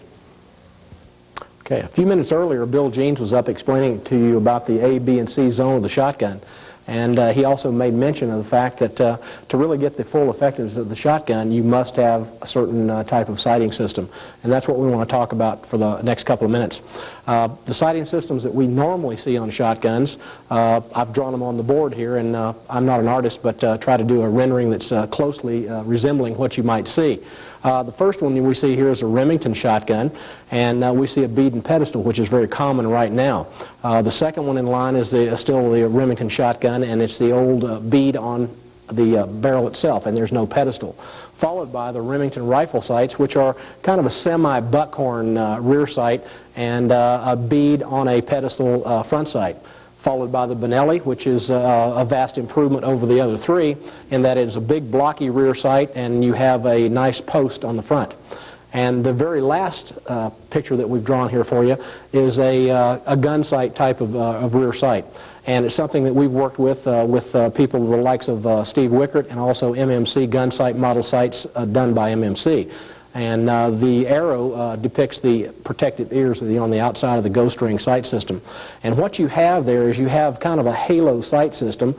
Okay, a few minutes earlier, Bill Jeans was up explaining to you about the A, B, and C zone of the shotgun. And he also made mention of the fact that to really get the full effectiveness of the shotgun, you must have a certain type of sighting system. And that's what we want to talk about for the next couple of minutes. The sighting systems that we normally see on shotguns, I've drawn them on the board here, and I'm not an artist, but try to do a rendering that's closely resembling what you might see. The first one we see here is a Remington shotgun, and we see a bead and pedestal, which is very common right now. The second one in line is still the Remington shotgun, and it's the old bead on the barrel itself, and there's no pedestal. Followed by the Remington rifle sights, which are kind of a semi-buckhorn rear sight and a bead on a pedestal front sight. Followed by the Benelli, which is a vast improvement over the other three in that it's a big blocky rear sight and you have a nice post on the front. And the very last picture that we've drawn here for you is a gun sight type of rear sight. And it's something that we've worked with people the likes of Steve Wickert and also MMC gun sight model sights done by MMC. And the arrow depicts the protective ears on the outside of the ghost ring sight system. And what you have there is you have kind of a halo sight system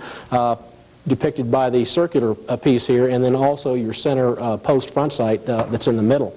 depicted by the circular piece here, and then also your center post front sight that's in the middle.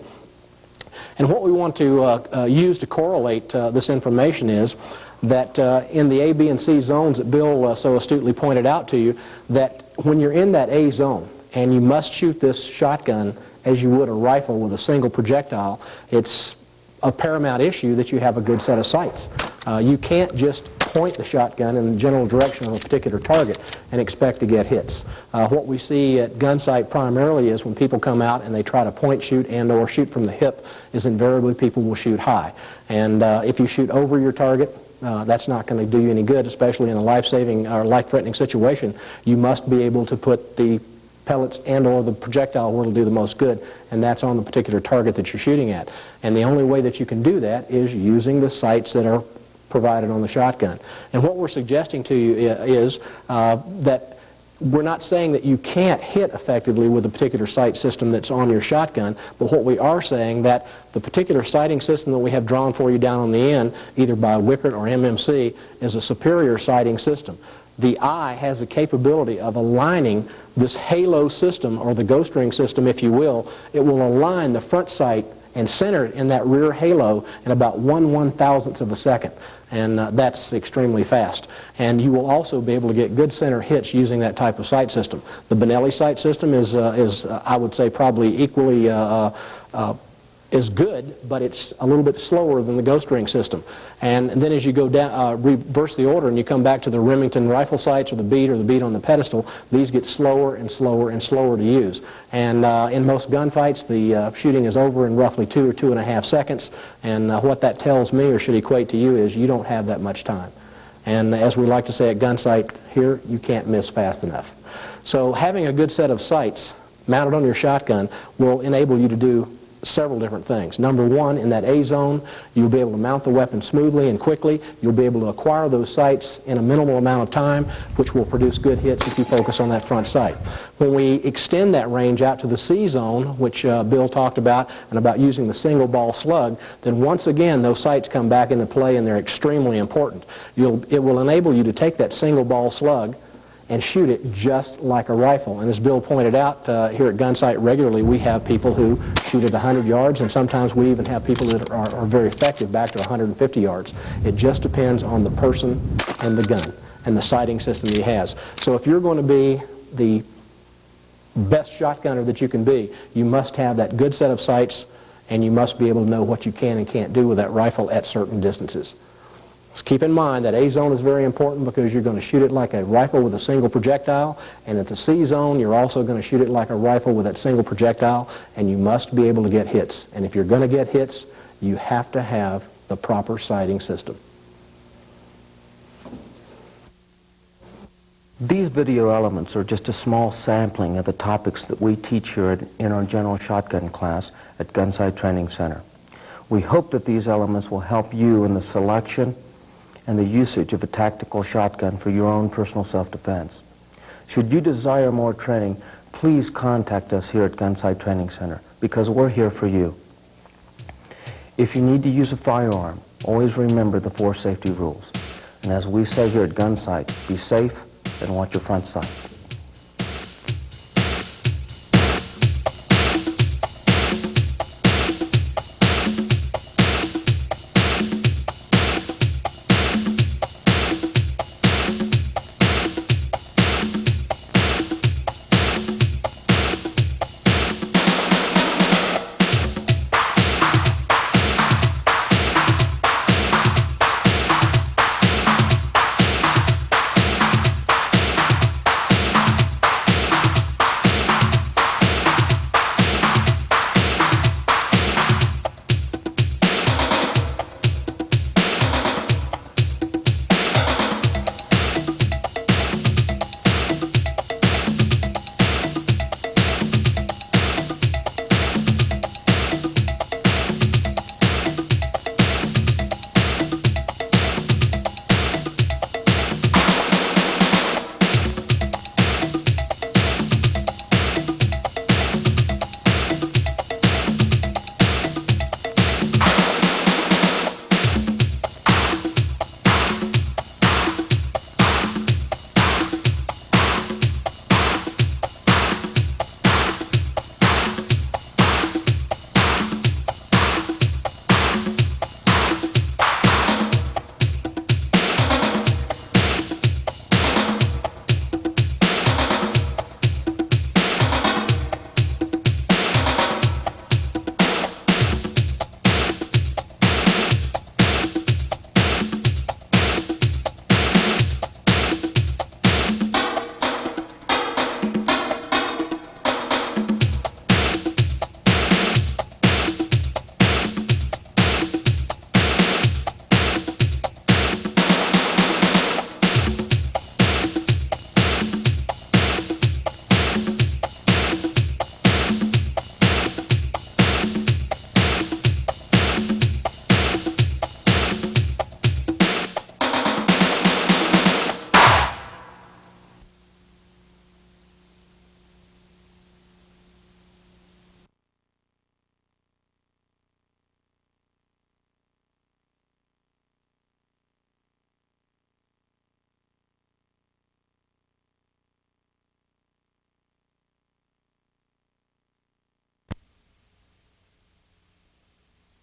And what we want to use to correlate this information is that in the A, B, and C zones that Bill so astutely pointed out to you, that when you're in that A zone and you must shoot this shotgun as you would a rifle with a single projectile, it's a paramount issue that you have a good set of sights. You can't just point the shotgun in the general direction of a particular target and expect to get hits. What we see at Gunsight primarily is when people come out and they try to point shoot and or shoot from the hip, is invariably people will shoot high. And if you shoot over your target, that's not going to do you any good, especially in a life-saving or life-threatening situation. You must be able to put the pellets and or the projectile where it'll do the most good, and that's on the particular target that you're shooting at. And the only way that you can do that is using the sights that are provided on the shotgun. And what we're suggesting to you is that we're not saying that you can't hit effectively with a particular sight system that's on your shotgun, but what we are saying that the particular sighting system that we have drawn for you down on the end, either by Wickert or MMC, is a superior sighting system. The eye has the capability of aligning this halo system, or the ghost ring system, if you will. It will align the front sight and center it in that rear halo in about 1/1000th of a second. And that's extremely fast. And you will also be able to get good center hits using that type of sight system. The Benelli sight system is I would say, probably equally is good, but it's a little bit slower than the ghost ring system. And then as you go down, reverse the order, and you come back to the Remington rifle sights or the bead on the pedestal, these get slower and slower and slower to use. And in most gunfights, the shooting is over in roughly 2 or 2.5 seconds. And what that tells me, or should equate to you, is you don't have that much time. And as we like to say at Gunsight here, you can't miss fast enough. So having a good set of sights mounted on your shotgun will enable you to do several different things. Number one, in that A zone, you'll be able to mount the weapon smoothly and quickly. You'll be able to acquire those sights in a minimal amount of time, which will produce good hits if you focus on that front sight. When we extend that range out to the C zone, which Bill talked about, and about using the single ball slug, then once again those sights come back into play, and they're extremely important. It will enable you to take that single ball slug and shoot it just like a rifle. And as Bill pointed out, here at Gunsight regularly we have people who shoot at 100 yards, and sometimes we even have people that are very effective back to 150 yards. It just depends on the person and the gun and the sighting system he has. So if you're going to be the best shotgunner that you can be, you must have that good set of sights, and you must be able to know what you can and can't do with that rifle at certain distances. Just keep in mind that A zone is very important because you're going to shoot it like a rifle with a single projectile, and at the C zone you're also going to shoot it like a rifle with that single projectile, and you must be able to get hits. And if you're going to get hits, you have to have the proper sighting system. These video elements are just a small sampling of the topics that we teach here in our general shotgun class at Gunsight Training Center. We hope that these elements will help you in the selection and the usage of a tactical shotgun for your own personal self-defense. Should you desire more training, please contact us here at Gunsight Training Center, because we're here for you. If you need to use a firearm, always remember the 4 safety rules. And as we say here at Gunsight, be safe and watch your front sight.